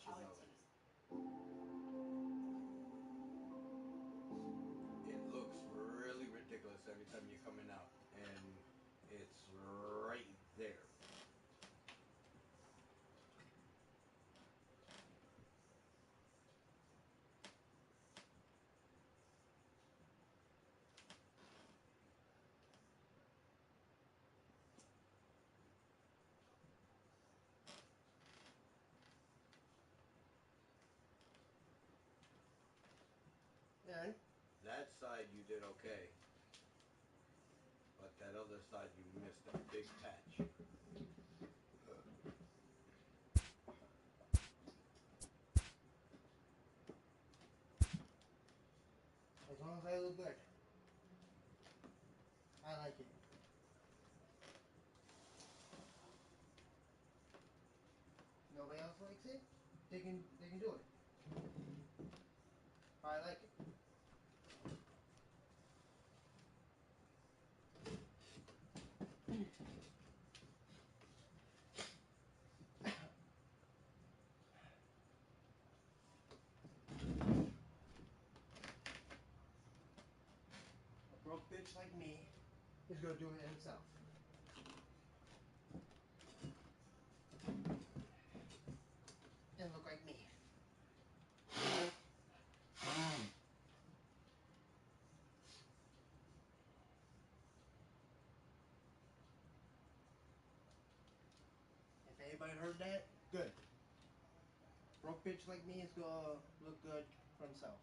It looks really ridiculous every time you're coming out, and it's right there. And That side you did okay, but that other side you missed a big patch. as long as I look good, I like it. Nobody else likes it, they can do it. I like it. A broke bitch like me is gonna do it himself. And look like me. If anybody heard that, good. Broke bitch like me is gonna look good for himself.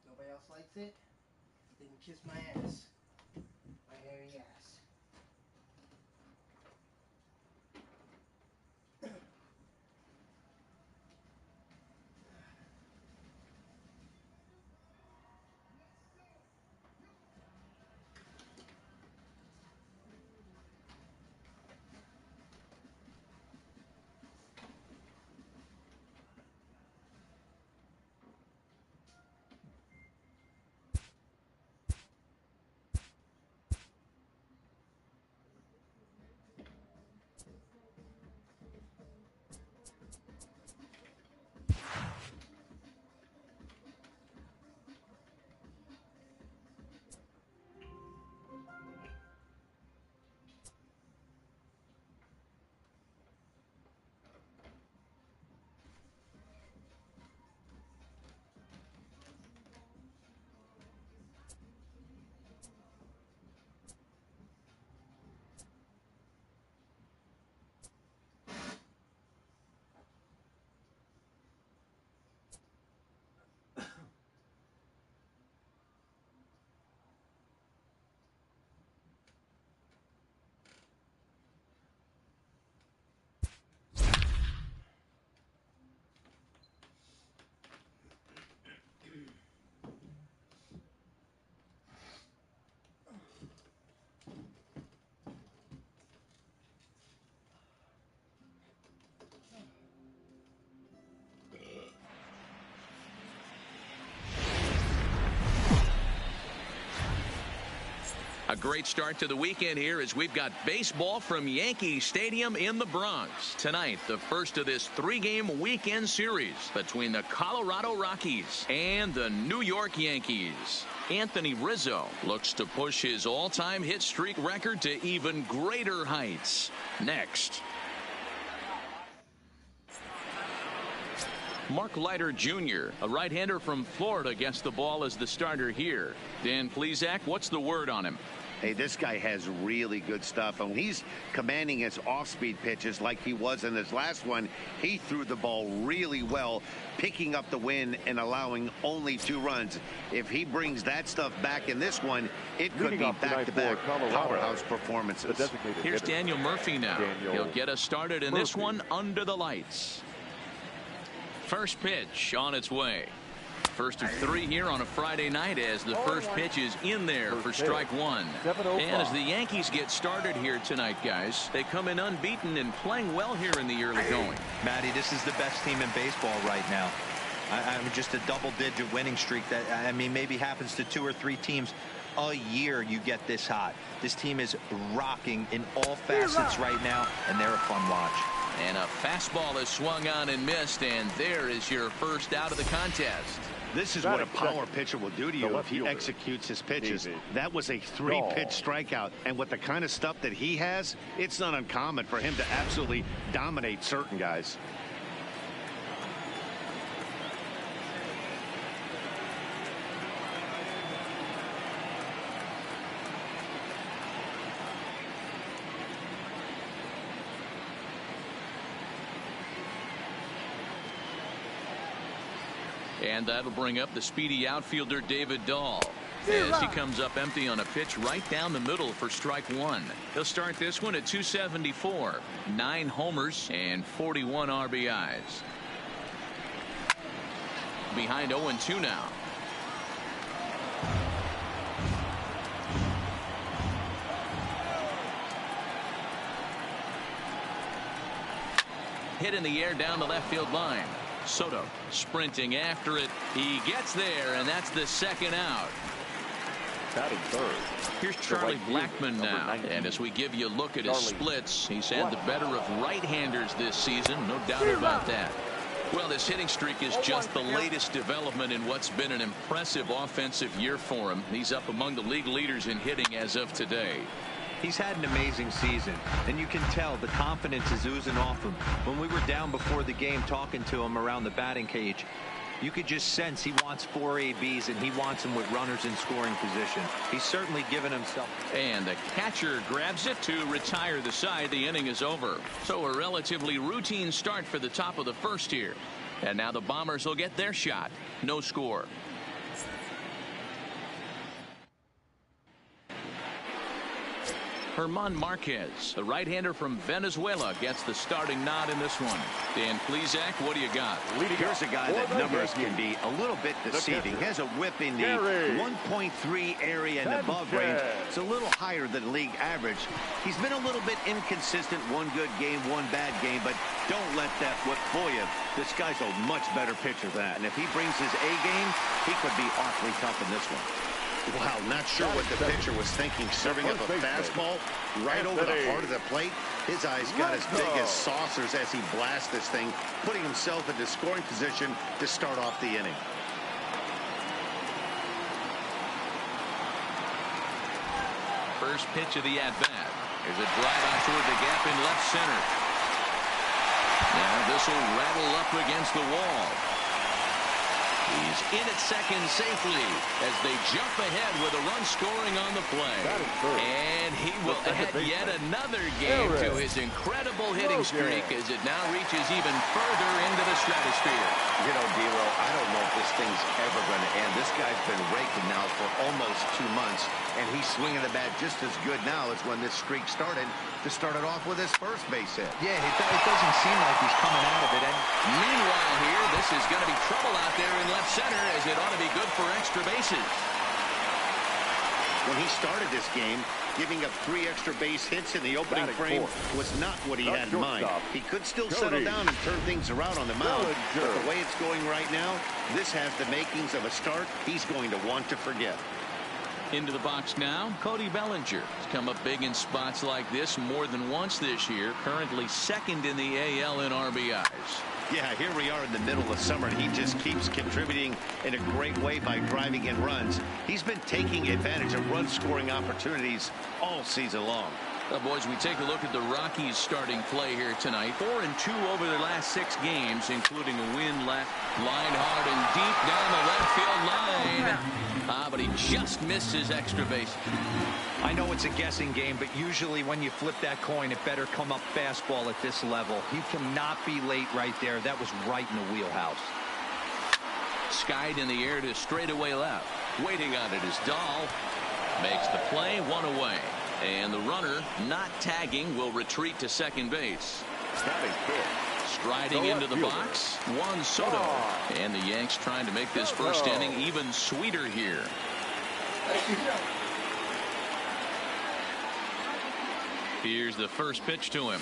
Nobody else likes it, they can kiss my ass. My hairy ass. A great start to the weekend here as we've got baseball from Yankee Stadium in the Bronx. Tonight, the first of this three-game weekend series between the Colorado Rockies and the New York Yankees. Anthony Rizzo looks to push his all-time hit streak record to even greater heights. Next. Mark Leiter Jr., a right-hander from Florida, gets the ball as the starter here. Dan Plesac, what's the word on him? Hey, this guy has really good stuff, and he's commanding his off-speed pitches like he was in his last one. He threw the ball really well, picking up the win and allowing only 2 runs. If he brings that stuff back in this one, it could be back-to-back powerhouse performances. Here's Daniel Murphy now. He'll get us started in this one under the lights. First pitch on its way. First of 3 here on a Friday night as the first pitch is in there for strike one. And as the Yankees get started here tonight, guys, they come in unbeaten and playing well here in the early going. Matty, this is the best team in baseball right now. I'm just a double-digit winning streak that, I mean, maybe happens to 2 or 3 teams a year you get this hot. This team is rocking in all facets right now, and they're a fun watch. And a fastball is swung on and missed, and there is your first out of the contest. This is what a power pitcher will do to you if he executes his pitches. That was a 3-pitch strikeout, and with the kind of stuff that he has, it's not uncommon for him to absolutely dominate certain guys. And that'll bring up the speedy outfielder David Dahl as he comes up empty on a pitch right down the middle for strike one. He'll start this one at 274, 9 homers and 41 RBIs. Behind 0-2 now. Hit in the air down the left field line. Soto sprinting after it. He gets there, and that's the second out. Batting third. Here's Charlie Blackmon now. And as we give you a look at his splits, he's had the better of right-handers this season. No doubt about that. Well, this hitting streak is just the latest development in what's been an impressive offensive year for him. He's up among the league leaders in hitting as of today. He's had an amazing season, and you can tell the confidence is oozing off him. When we were down before the game talking to him around the batting cage, you could just sense he wants 4 ABs and he wants them with runners in scoring position. He's certainly given himself. And the catcher grabs it to retire the side. The inning is over. So a relatively routine start for the top of the first here. And now the Bombers will get their shot. No score. German Marquez, the right-hander from Venezuela, gets the starting nod in this one. Dan Plesac, what do you got? Here's a guy that numbers can be a little bit deceiving. He has a whip in the 1.3 area and above range. It's a little higher than league average. He's been a little bit inconsistent. 1 good game, 1 bad game, but don't let that whip fool you. This guy's a much better pitcher than that. And if he brings his A game, he could be awfully tough in this one. Wow, not sure what the pitcher was thinking, serving up a fastball right over the heart of the plate. His eyes got as big as saucers as he blasts this thing, putting himself into scoring position to start off the inning. First pitch of the at-bat. There's a drive out toward the gap in left center. Now this will rattle up against the wall. He's in at second safely as they jump ahead with a run scoring on the play. And he will add yet another game to his incredible hitting streak as it now reaches even further into the stratosphere. You know, D-Row, I don't know if this thing's ever going to end. This guy's been raking now for almost 2 months, and he's swinging the bat just as good now as when this streak started to start it off with his first base hit. Yeah, it doesn't seem like he's coming out of it. And meanwhile here, this is going to be trouble out there in left center as it ought to be good for extra bases. When he started this game, giving up 3 extra base hits in the opening frame was not what he had in mind. He could still settle down and turn things around on the mound, but the way it's going right now, this has the makings of a start he's going to want to forget. Into the box now, Cody Bellinger has come up big in spots like this more than once this year, currently second in the AL in RBIs. Yeah, here we are in the middle of summer, and he just keeps contributing in a great way by driving in runs. He's been taking advantage of run-scoring opportunities all season long. Well, boys, we take a look at the Rockies starting play here tonight. 4-2 over their last 6 games, including a win left line hard and deep down the left field line. But he just missed his extra base. I know it's a guessing game, but usually when you flip that coin, it better come up fastball at this level. You cannot be late right there. That was right in the wheelhouse. Skied in the air to straightaway left. Waiting on it is Dahl. Makes the play, 1 away. And the runner, not tagging, will retreat to second base. Striding into the box, Juan Soto. And the Yanks trying to make this first inning even sweeter here. Here's the first pitch to him.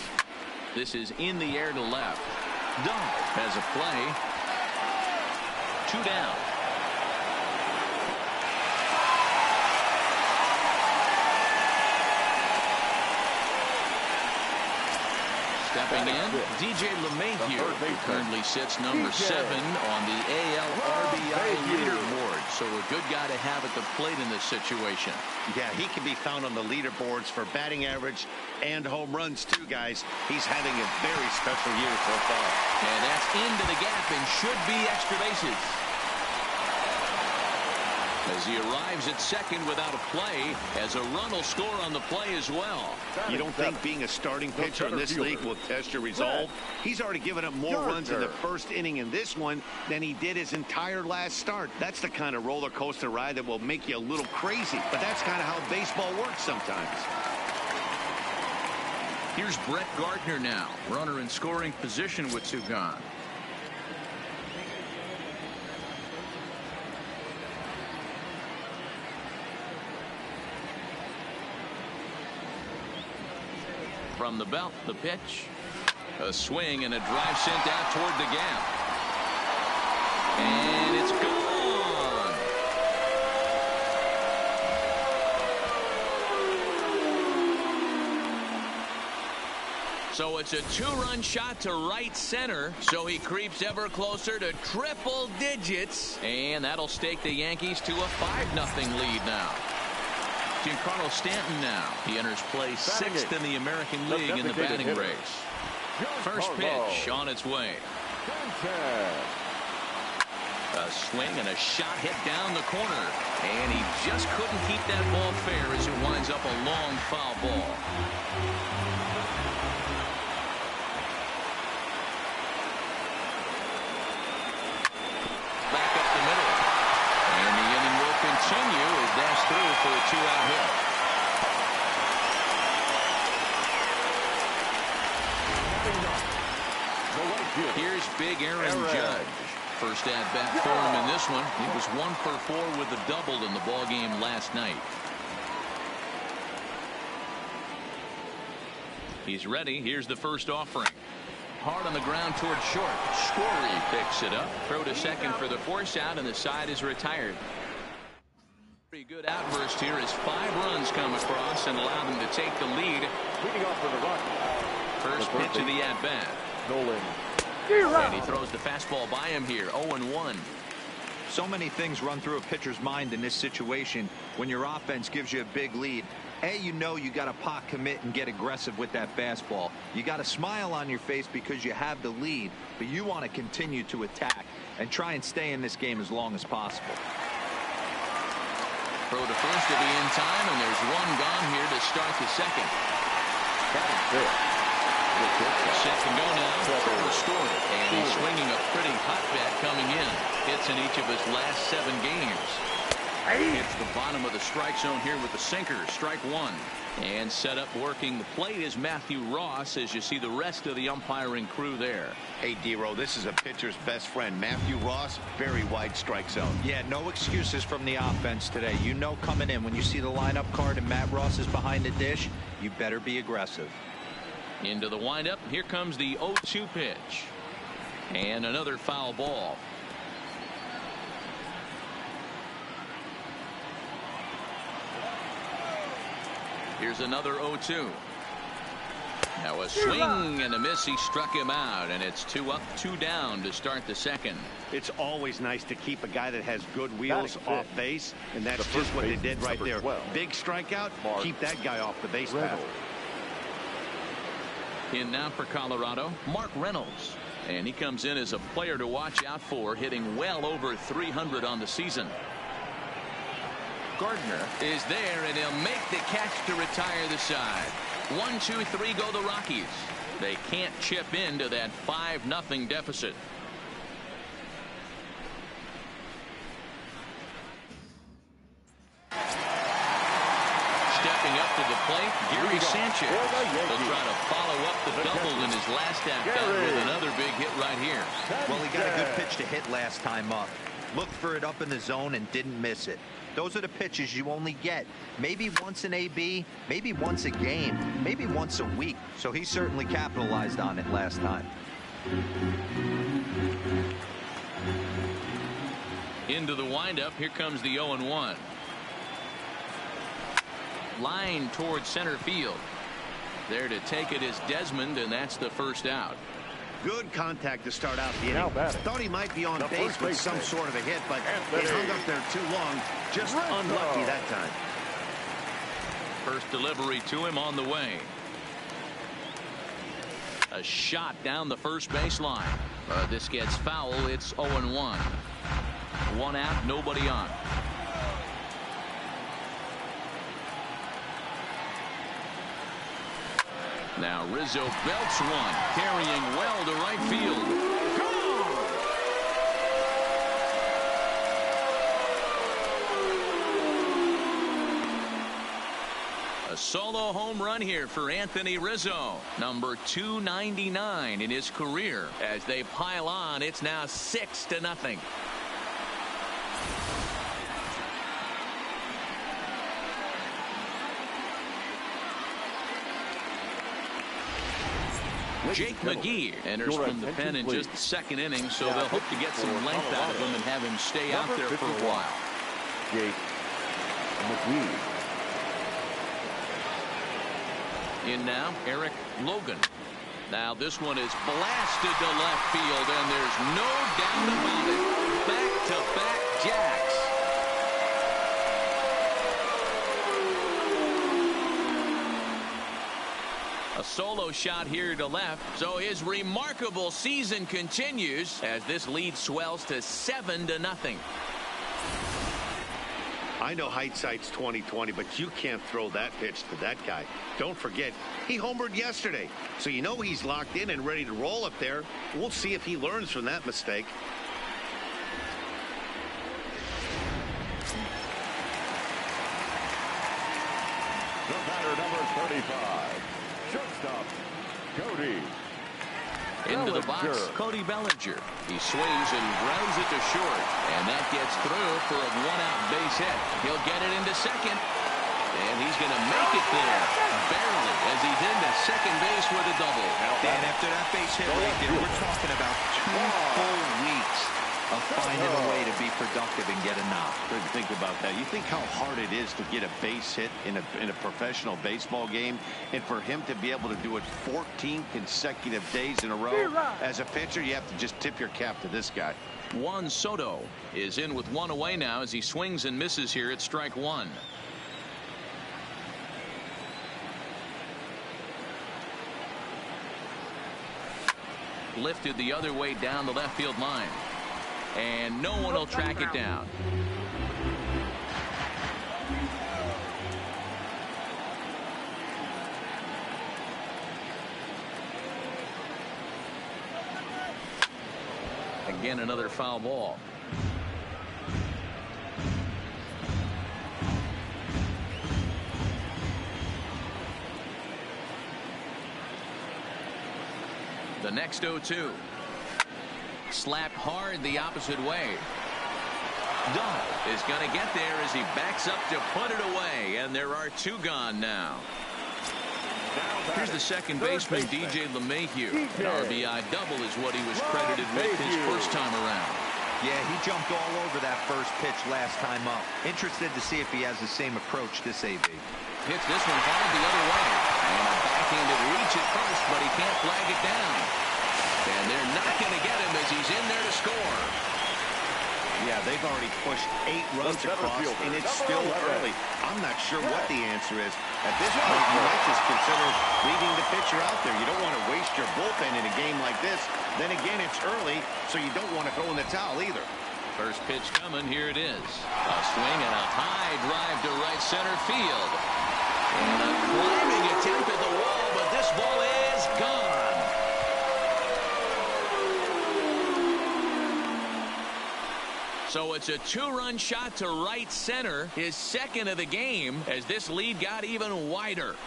This is in the air to left. Dunk has a play. 2 down. Stepping in, DJ LeMahieu, who currently sits number 7 on the AL RBI leaderboard. So a good guy to have at the plate in this situation. Yeah, he can be found on the leaderboards for batting average and home runs too, guys. He's having a very special year so far. And that's into the gap and should be extra bases. As he arrives at second without a play, as a run will score on the play as well. You don't think being a starting pitcher in this league will test your resolve? He's already given up more runs in the first inning in this one than he did his entire last start. That's the kind of roller coaster ride that will make you a little crazy. But that's kind of how baseball works sometimes. Here's Brett Gardner now, runner in scoring position with 2 gone. From the belt, the pitch. A swing and a drive sent out toward the gap. And it's gone. So it's a 2-run shot to right center. So he creeps ever closer to triple digits. And that'll stake the Yankees to a 5-0 lead now. Giancarlo Stanton now. He enters play 6th in the American League in the batting race. First pitch on its way. A swing and a shot hit down the corner. And he just couldn't keep that ball fair as it winds up a long foul ball. Back up the middle. And the inning will continue as that's through for a 2-out hit. Here's big Aaron Judge. First at bat for him in this one. He was 1 for 4 with a double in the ball game last night. He's ready. Here's the first offering. Hard on the ground towards short. Story picks it up. Throw to second for the force out, and the side is retired. Pretty good outburst here as 5 runs come across and allow them to take the lead. Leading off for the run. First pitch of the at-bat. Nolan. And he throws the fastball by him here. 0-1. So many things run through a pitcher's mind in this situation when your offense gives you a big lead. You know you got to pot commit and get aggressive with that fastball. You got a smile on your face because you have the lead, but you want to continue to attack and try and stay in this game as long as possible. Throw to first to be in time, and there's 1 gone here to start the second. Set to go now for Story, and he's swinging a pretty hot bat coming in. Hits in each of his last 7 games. Hits the bottom of the strike zone here with the sinker. Strike 1. And set up working the plate is Matthew Ross as you see the rest of the umpiring crew there. Hey, D-Row, this is a pitcher's best friend. Matthew Ross, very wide strike zone. Yeah, no excuses from the offense today. You know coming in when you see the lineup card and Matt Ross is behind the dish, you better be aggressive. Into the windup. Here comes the 0-2 pitch. And another foul ball. Here's another 0-2. Now a swing and a miss. He struck him out, and it's 2 up, 2 down to start the second. It's always nice to keep a guy that has good wheels off base, and that's just what they did right there. Big strikeout, keep that guy off the base path. In now for Colorado, Mark Reynolds. And he comes in as a player to watch out for, hitting well over 300 on the season. Gardner is there, and he'll make the catch to retire the side. 1, 2, 3 go the Rockies. They can't chip into that 5-0 deficit. Stepping Stepping up to the plate, Gary Sanchez. He'll try to follow up the double in his last at-bat with another big hit right here. Well, he got a good pitch to hit last time up. Looked for it up in the zone and didn't miss it. Those are the pitches you only get maybe once an AB, maybe once a game, maybe once a week. So he certainly capitalized on it last time. Into the windup, here comes the 0-1. Line towards center field. There to take it is Desmond, and that's the first out. Good contact to start out the inning. Thought he might be on base with some sort of a hit, but it hung up there too long. Just unlucky that time. First delivery to him on the way. A shot down the first baseline. This gets foul. It's 0-1. One out, nobody on. Now Rizzo belts one, carrying well to right field. A solo home run here for Anthony Rizzo, number 299 in his career. As they pile on, it's now 6-0. Jake McGee enters from the pen in just the second inning, so they'll hope to get some length out of him and have him stay out there for a while. Jake McGee. In now, Eric Logan. Now this one is blasted to left field, and there's no doubt about it. Back-to-back jacks. A solo shot here to left, so his remarkable season continues as this lead swells to 7-0. I know hindsight's 20/20, but you can't throw that pitch to that guy. Don't forget, he homered yesterday, so you know he's locked in and ready to roll up there. We'll see if he learns from that mistake. The batter, number 35. Shortstop, Cody Into the box, Cody Bellinger. He swings and grounds it to short, and that gets through for a one-out base hit. He'll get it into second, and he's going to make it there, barely, as he's into second base with a double. Dan, after that base hit right there, we're talking about 2 full weeks of finding a way to be productive and get a knock. Think about that. You think how hard it is to get a base hit in a professional baseball game, and for him to be able to do it 14 consecutive days in a row as a pitcher, you have to just tip your cap to this guy. Juan Soto is in with one away now as he swings and misses here at strike one. Lifted the other way down the left field line. And no one will track it down. Again, another foul ball. The next 0-2. Slapped hard the opposite way. Dunn is going to get there as he backs up to put it away, and there are 2 gone now. Here's the second baseman, DJ LeMahieu. An RBI double is what he was credited with his first time around. Yeah, he jumped all over that first pitch last time up. Interested to see if he has the same approach this AB. Hits this one hard the other way. And a backhanded reach at first, but he can't flag it down. And they're not going to get him as he's in there to score. Yeah, they've already pushed 8 runs across, and it's still early. I'm not sure what the answer is. At this point, you might just consider leaving the pitcher out there. You don't want to waste your bullpen in a game like this. Then again, it's early, so you don't want to throw in the towel either. First pitch coming. Here it is. A swing and a high drive to right center field. And a climbing attempt at the wall, but this ball is gone. So it's a 2-run shot to right center, his second of the game, as this lead got even wider.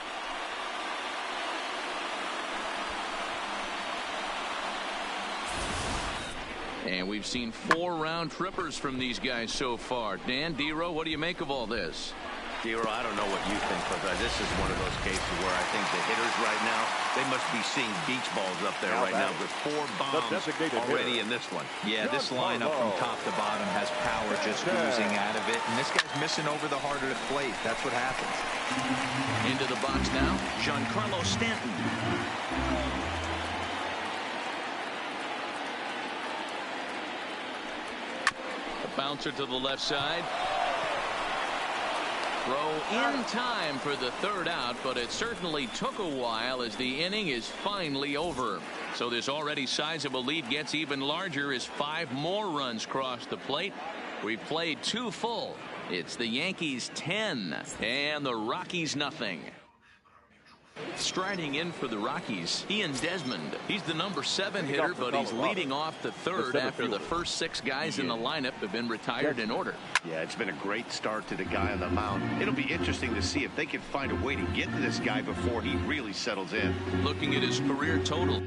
And we've seen 4 round trippers from these guys so far. Dan, D-Row, what do you make of all this? D-Row, I don't know what you think, but this is one of those cases where I think the hitters right now, they must be seeing beach balls up there right now with 4 bombs already in this one. Yeah, this lineup from top to bottom has power just oozing out of it. And this guy's missing over the heart of the plate. That's what happens. Into the box now, Giancarlo Stanton. Bouncer to the left side. Throw in time for the 3rd out, but it certainly took a while as the inning is finally over. So this already sizable lead gets even larger as 5 more runs cross the plate. We've played 2 full. It's the Yankees 10 and the Rockies nothing. Striding in for the Rockies, Ian Desmond. He's the number 7 hitter, but he's leading off the 3rd after the first 6 guys in the lineup have been retired in order. Yeah, it's been a great start to the guy on the mound. It'll be interesting to see if they can find a way to get to this guy before he really settles in. Looking at his career total.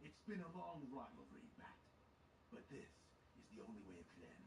It's been a long rivalry, Bat, but this is the only way it could end.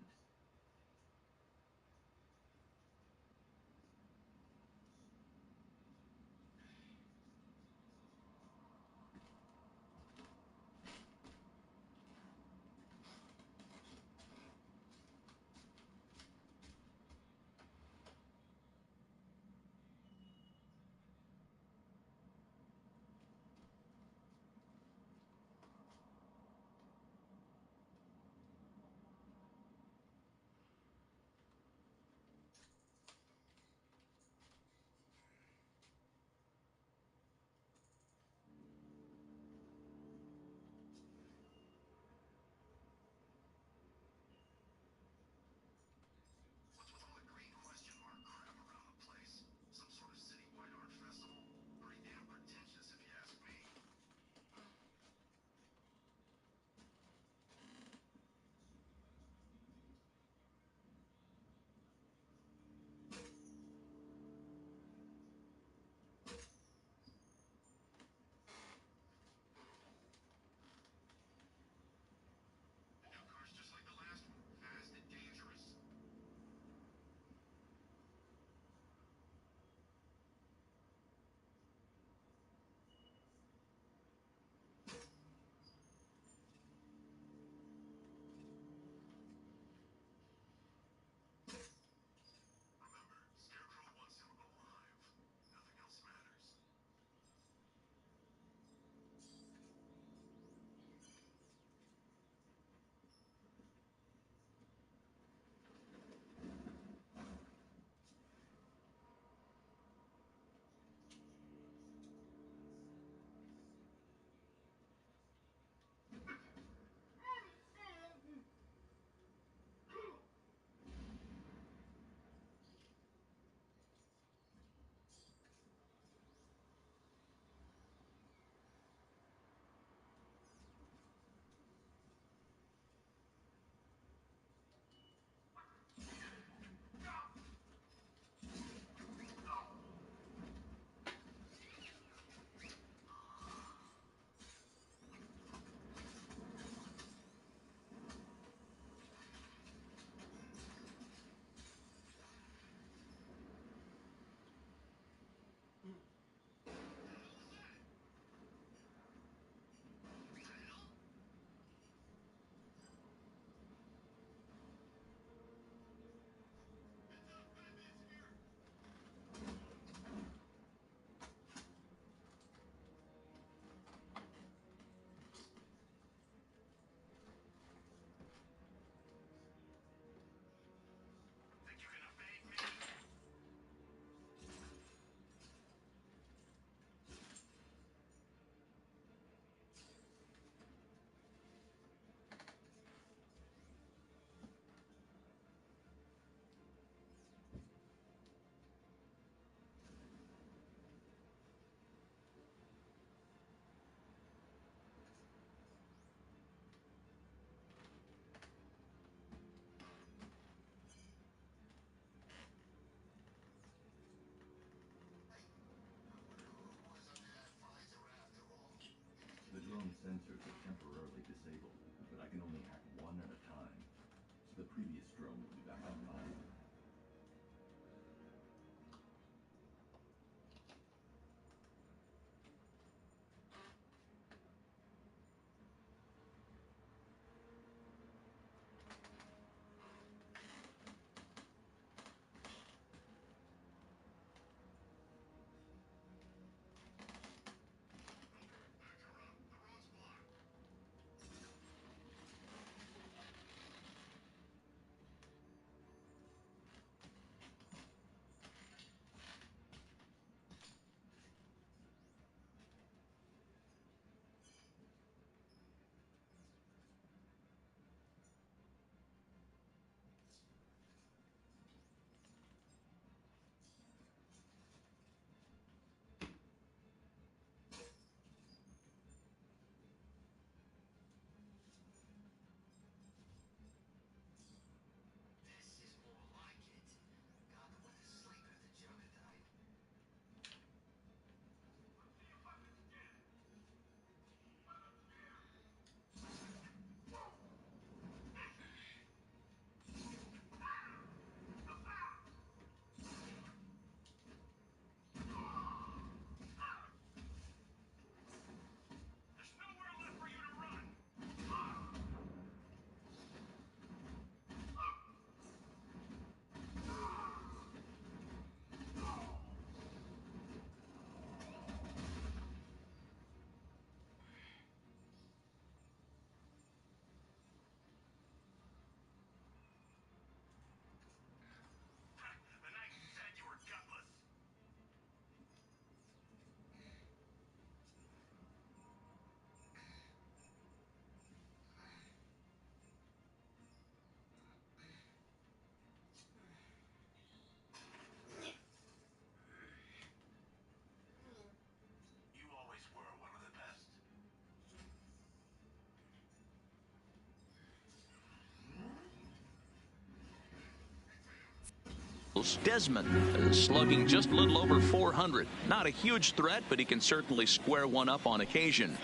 Desmond is slugging just a little over 400. Not a huge threat, but he can certainly square one up on occasion.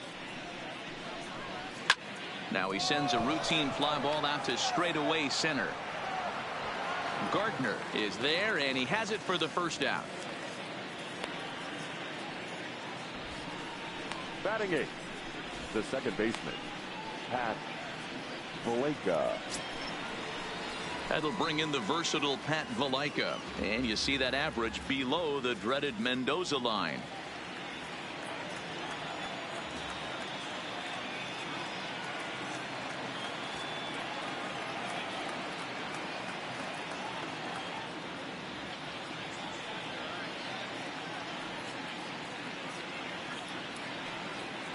Now he sends a routine fly ball out to straightaway center. Gardner is there, and he has it for the first out. Batting eighth, the second baseman, Pat Valaika. That'll bring in the versatile Pat Valaika. And you see that average below the dreaded Mendoza line.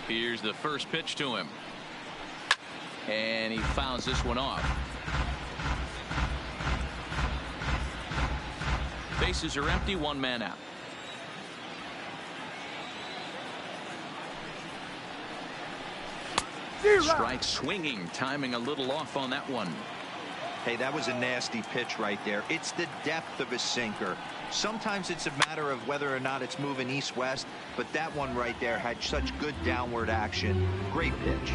Here's the first pitch to him. And he fouls this one off. Bases are empty, one man out. Strike swinging, timing a little off on that one. Hey, that was a nasty pitch right there. It's the depth of a sinker. Sometimes it's a matter of whether or not it's moving east-west, but that one right there had such good downward action. Great pitch.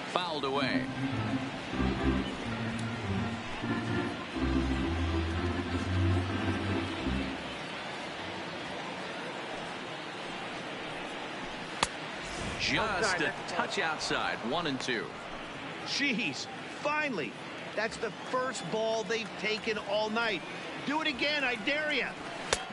Fouled away. Just a touch outside. 1-2. Jeez, finally. That's the first ball they've taken all night. Do it again, I dare you.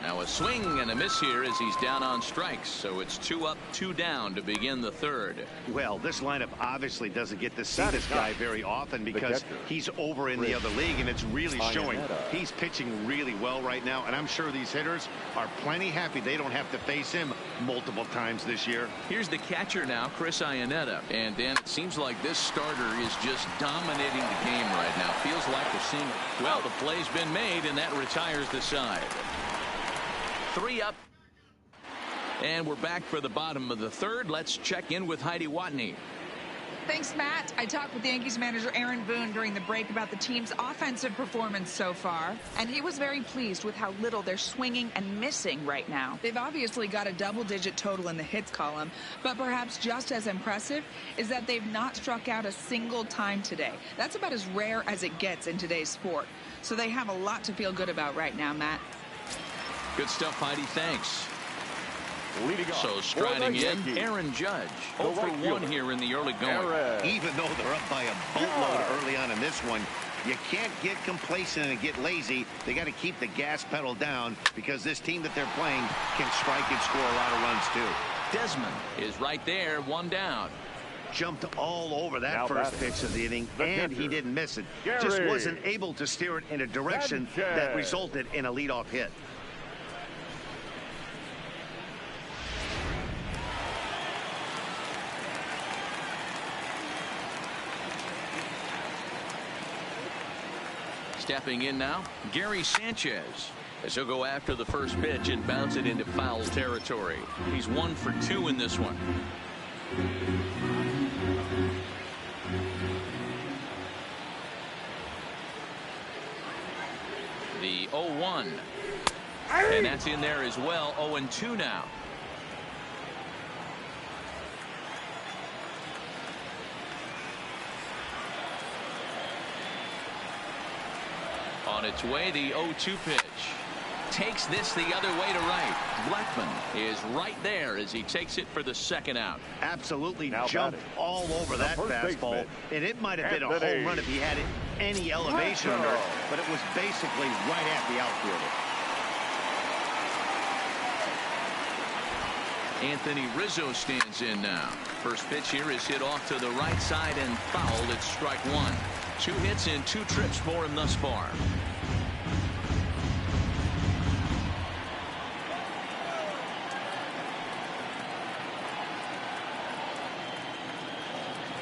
Now a swing and a miss here as he's down on strikes. So it's 2 up, 2 down to begin the third. Well, this lineup obviously doesn't get to see this guy very often because he's over in the other league, and it's really showing. He's pitching really well right now, and I'm sure these hitters are plenty happy they don't have to face him multiple times this year. Here's the catcher now, Chris Iannetta. And Dan, it seems like this starter is just dominating the game right now. Feels like we're seeing, well, the play's been made, and that retires the side. 3 up. And we're back for the bottom of the third. Let's check in with Heidi Watney. Thanks, Matt. I talked with Yankees manager Aaron Boone during the break about the team's offensive performance so far, and he was very pleased with how little they're swinging and missing right now. They've obviously got a double-digit total in the hits column, but perhaps just as impressive is that they've not struck out a single time today. That's about as rare as it gets in today's sport. So they have a lot to feel good about right now, Matt. Good stuff, Heidi. Thanks. Leading off, so striding in, Aaron Judge. 0 for 1 here in the early going. Even though they're up by a boatload early on in this one, you can't get complacent and get lazy. They got to keep the gas pedal down because this team that they're playing can strike and score a lot of runs too. Desmond is right there, 1 down. Jumped all over that first pitch of the inning, and he didn't miss it. Just wasn't able to steer it in a direction that resulted in a leadoff hit. Stepping in now, Gary Sanchez, as he'll go after the first pitch and bounce it into foul territory. He's 1 for 2 in this one. The 0-1. And that's in there as well. 0-2 now. On its way, the 0-2 pitch. Takes this the other way to right. Blackman is right there as he takes it for the second out. Absolutely jumped all over that fastball. And it might have been a home run if he had it any elevation under it, but it was basically right at the outfielder. Anthony Rizzo stands in now. First pitch here is hit off to the right side and fouled. It's strike 1. 2 hits and 2 trips for him thus far.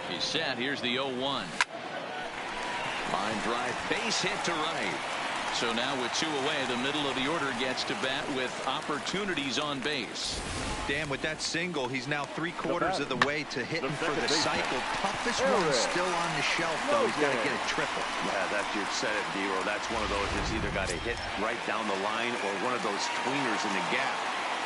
He's set. Here's the 0-1. Line drive, base hit to right. So now with 2 away, the middle of the order gets to bat with opportunities on base. Dan, with that single, he's now 3/4 of the way to hitting for the cycle. Toughest Aaron. one still on the shelf, though. He's got to get a triple. Yeah, that's you said it, D-Roll. That's one of those that's either got to hit right down the line or one of those tweeners in the gap.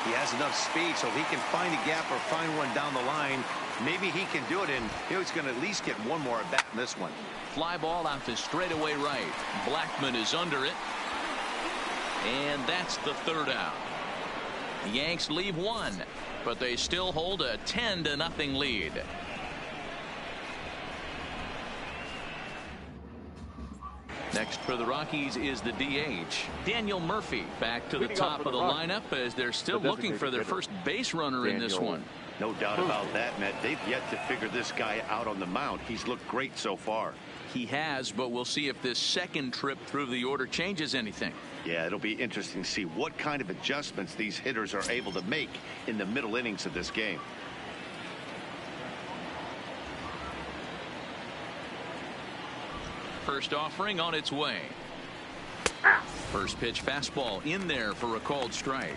He has enough speed, so if he can find a gap or find one down the line, maybe he can do it, and he's going to at least get one more at bat in this one. Fly ball out to straightaway right. Blackman is under it. And that's the 3rd out. The Yanks leave 1, but they still hold a 10-0 lead. Next for the Rockies is the DH, Daniel Murphy, back to the top of the lineup as they're still looking for their first base runner in this one. No doubt about that, Matt. They've yet to figure this guy out on the mound. He's looked great so far. He has, but we'll see if this second trip through the order changes anything. Yeah, it'll be interesting to see what kind of adjustments these hitters are able to make in the middle innings of this game. First offering on its way. First pitch fastball in there for a called strike.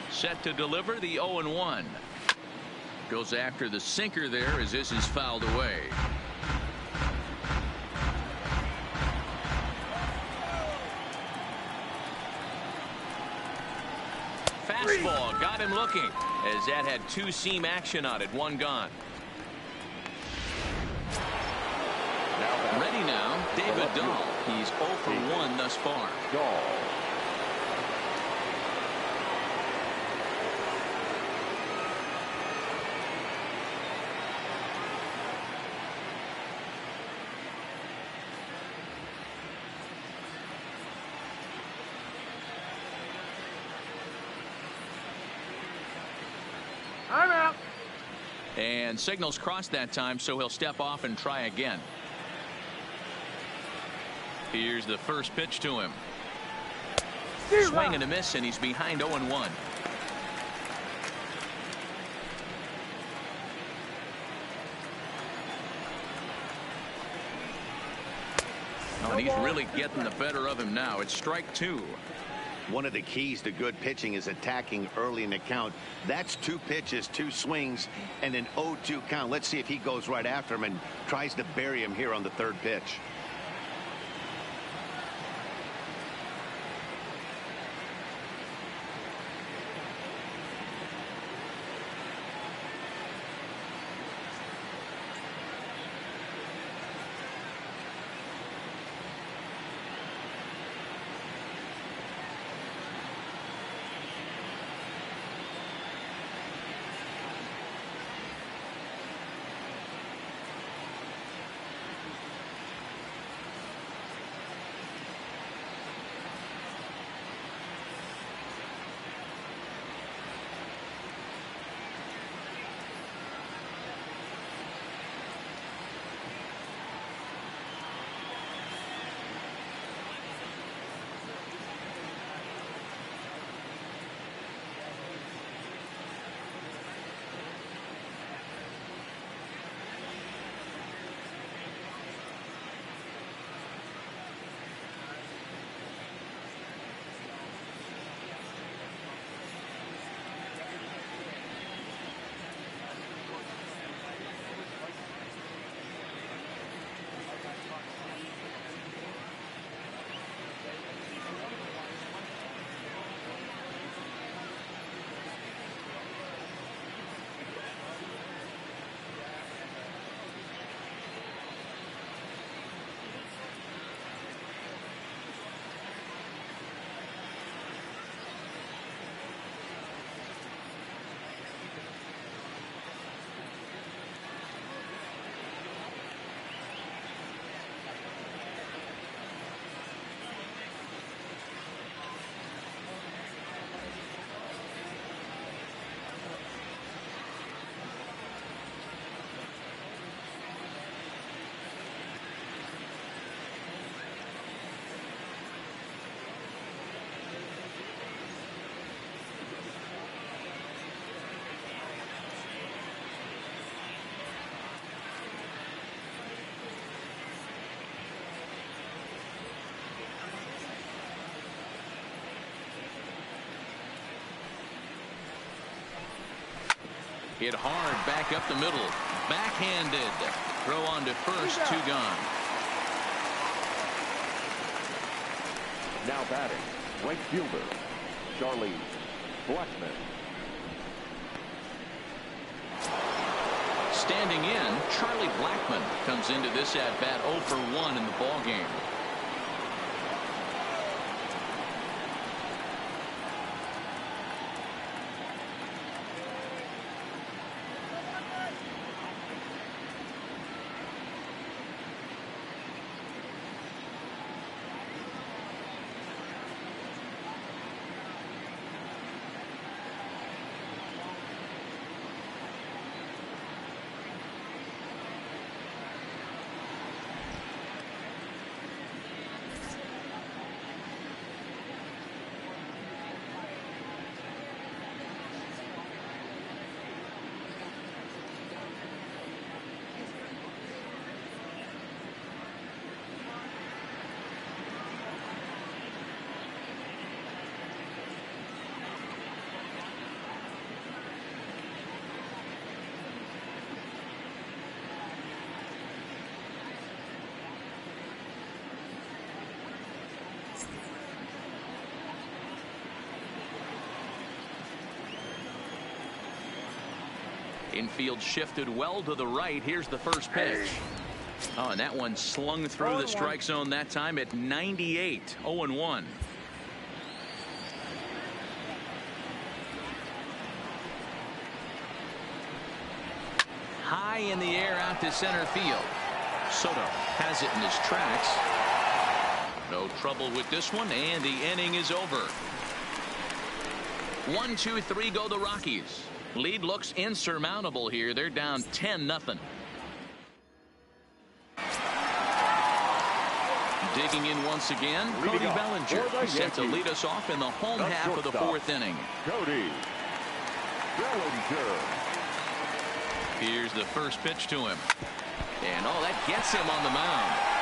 Set to deliver the 0-1. Goes after the sinker there as this is fouled away. Fastball got him looking as that had 2-seam action on it. 1 gone. Ready now, David Dahl. He's 0 for 1 thus far. I'm out. And signals crossed that time, so he'll step off and try again. Here's the first pitch to him. Swing and a miss, and he's behind 0-1. Oh, and he's really getting the better of him now. It's strike 2. One of the keys to good pitching is attacking early in the count. That's 2 pitches, 2 swings, and an 0-2 count. Let's see if he goes right after him and tries to bury him here on the 3rd pitch. Hit hard back up the middle. Backhanded. Throw on to first. 2 gone. Now batting, right fielder, Charlie Blackmon. Standing in, Charlie Blackmon comes into this at-bat 0 for 1 in the ballgame. Infield shifted well to the right. Here's the first pitch. Oh, and that one slung through the strike zone that time at 98. 0-1. High in the air out to center field. Soto has it in his tracks. No trouble with this one, and the inning is over. 1, 2, 3 go the Rockies. Lead looks insurmountable here. They're down 10-0. Digging in once again, Cody Bellinger set to lead us off in the home half of the 4th inning. Cody Bellinger. Here's the first pitch to him. And oh, that gets him on the mound.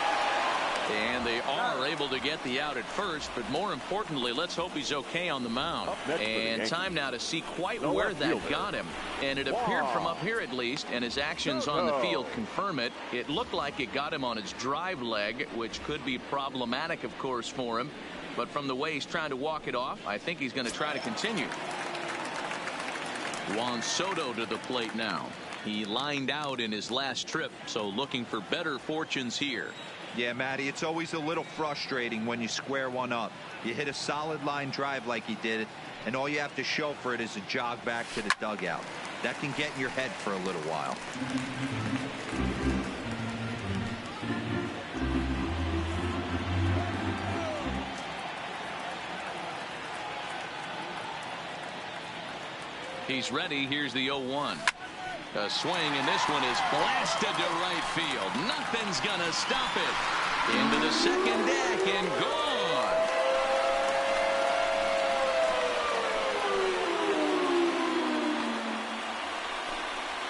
And they are able to get the out at first, but more importantly, let's hope he's okay on the mound. And time now to see quite where that got him. And it appeared from up here at least, and his actions on the field confirm it. It looked like it got him on his drive leg, which could be problematic, of course, for him. But from the way he's trying to walk it off, I think he's going to try to continue. Juan Soto to the plate now. He lined out in his last trip, so looking for better fortunes here. Yeah, Matty, it's always a little frustrating when you square one up. You hit a solid line drive like he did, and all you have to show for it is a jog back to the dugout. That can get in your head for a little while. He's ready. Here's the 0-1. A swing, and this one is blasted to right field. Nothing's gonna stop it. Into the second deck and gone.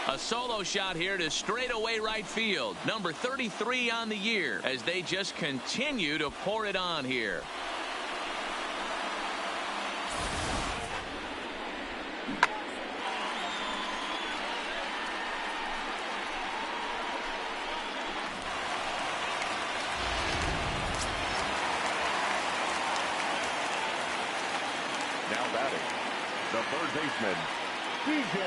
A solo shot here to straightaway right field. Number 33 on the year as they just continue to pour it on here. The third baseman, DJ.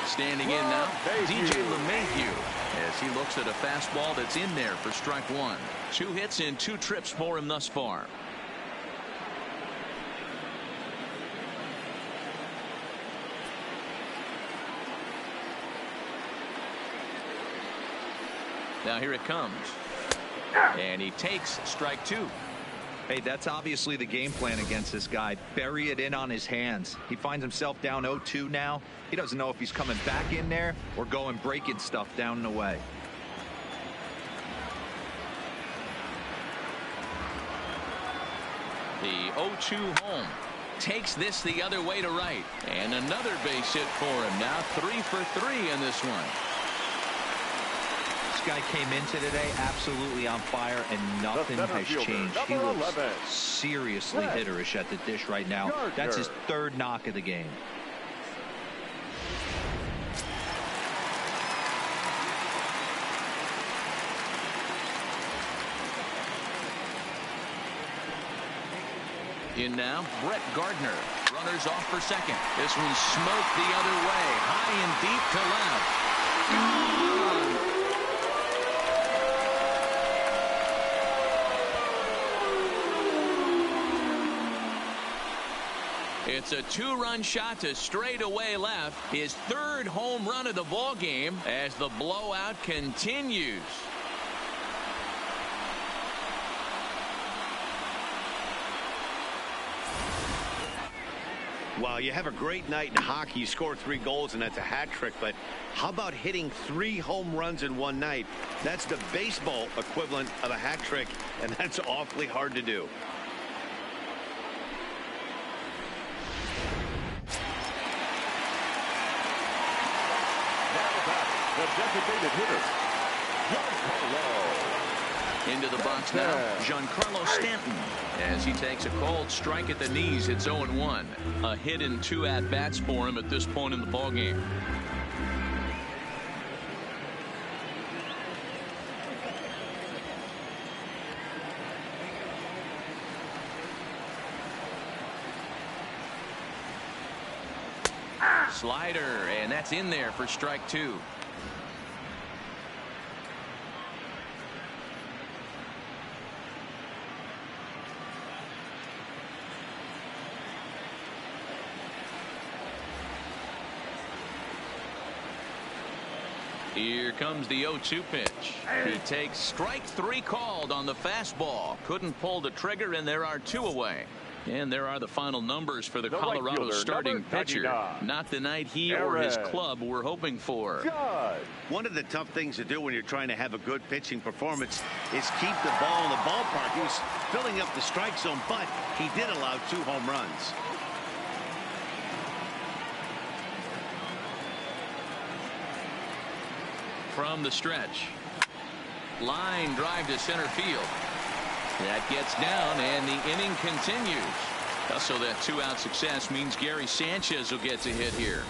Standing in now, DJ LeMahieu, as he looks at a fastball that's in there for strike 1. 2 hits in 2 trips for him thus far. Now here it comes. And he takes strike 2. Hey, that's obviously the game plan against this guy. Bury it in on his hands. He finds himself down 0-2 now. He doesn't know if he's coming back in there or going breaking stuff down and away. The 0-2 home takes this the other way to right. And another base hit for him. Now 3 for 3 in this one. This guy came into today absolutely on fire, and nothing has changed. He looks seriously hitterish at the dish right now. That's his 3rd knock of the game. In now, Brett Gardner. Runners off for second. This one smoked the other way. High and deep to left. Gone! It's a two-run shot to straightaway left. His third home run of the ball game as the blowout continues. Well, you have a great night in hockey. You score 3 goals, and that's a hat trick. But how about hitting 3 home runs in one night? That's the baseball equivalent of a hat trick, and that's awfully hard to do. The designated hitter, Giancarlo. Into the box now, Giancarlo Stanton. As he takes a cold strike at the knees, it's 0-1. A hit in 2 at-bats for him at this point in the ballgame. Slider, and that's in there for strike 2. Here comes the 0-2 pitch. He takes strike 3 called on the fastball. Couldn't pull the trigger, and there are 2 away. And there are the final numbers for the Colorado right fielder, starting pitcher. Not the night he or his club were hoping for. One of the tough things to do when you're trying to have a good pitching performance is keep the ball in the ballpark. He was filling up the strike zone, but he did allow 2 home runs. From the stretch. Line drive to center field. That gets down, and the inning continues. So that 2-out success means Gary Sanchez will get to hit here.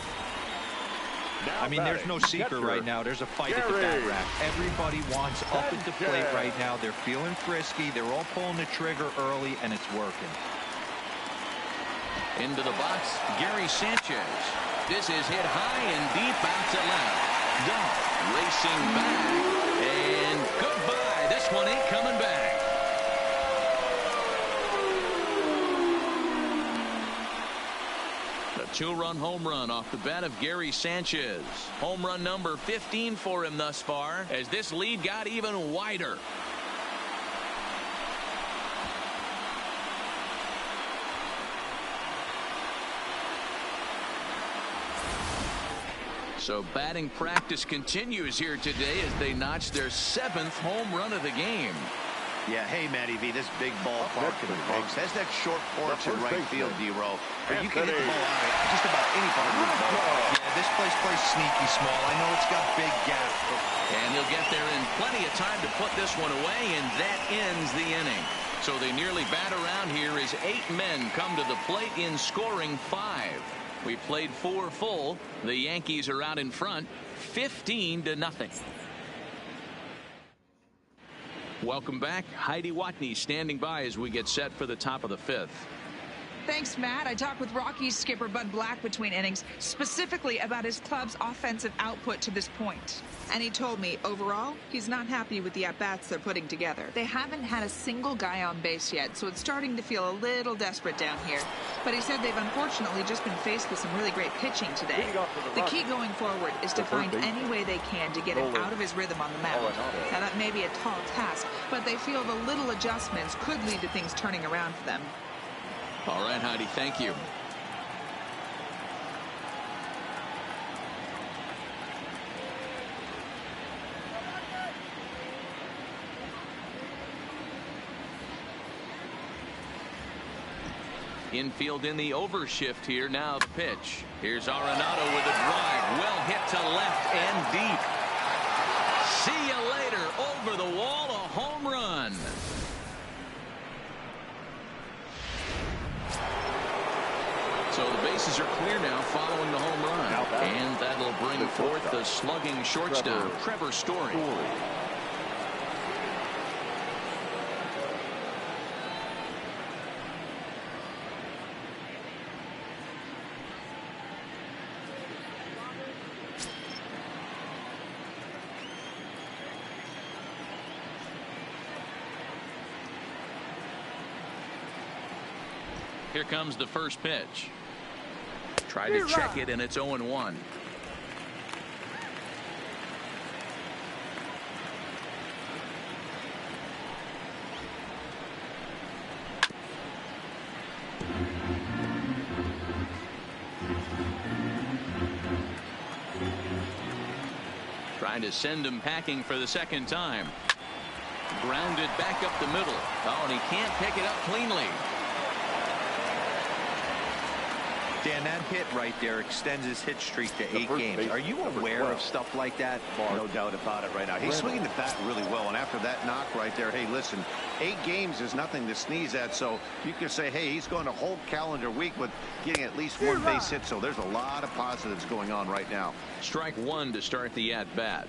I mean, there's no secret right now. There's a fight at the bat rack. Everybody wants up at the plate right now. They're feeling frisky. They're all pulling the trigger early, and it's working. Into the box, Gary Sanchez. This is hit high and deep out to left. Duff racing back, and goodbye. This one ain't coming back. A 2-run home run off the bat of Gary Sanchez. Home run number 15 for him thus far, as this lead got even wider. So batting practice continues here today as they notch their 7th home run of the game. Yeah, hey, Matty V, this big ballpark in the Bronx has that short porch in right field, D-Row. But you can hit the ball out of just about any part of the ball. Yeah, this place plays sneaky small. I know it's got big gaps. And he'll get there in plenty of time to put this one away, and that ends the inning. So they nearly bat around here as 8 men come to the plate in scoring 5. We played 4 full. The Yankees are out in front, 15-0. Welcome back. Heidi Watney standing by as we get set for the top of the 5th. Thanks, Matt. I talked with Rockies skipper Bud Black between innings, specifically about his club's offensive output to this point. And he told me, overall, he's not happy with the at-bats they're putting together. They haven't had a single guy on base yet, so it's starting to feel a little desperate down here. But he said they've unfortunately just been faced with some really great pitching today. The key going forward is to find any way they can to get him out of his rhythm on the mound. Now, that may be a tall task, but they feel the little adjustments could lead to things turning around for them. All right, Heidi, thank you. Infield in the overshift here. Now the pitch. Here's Arenado with a drive. Well hit to left and deep. See you later. Over the wall, a home run. So the bases are clear now following the home run. And that'll bring forth the slugging shortstop, Trevor Story. Here comes the first pitch. Tried to check it, and it's 0-1. Trying to send him packing for the second time. Grounded back up the middle. Oh, and he can't pick it up cleanly. Dan, that hit right there extends his hit streak to 8 games. Are you aware of stuff like that? No doubt about it right now. He's swinging the bat really well, and after that knock right there, hey, listen, 8 games is nothing to sneeze at, so you can say, hey, he's going a whole calendar week with getting at least 1 base hit, so there's a lot of positives going on right now. Strike 1 to start the at-bat.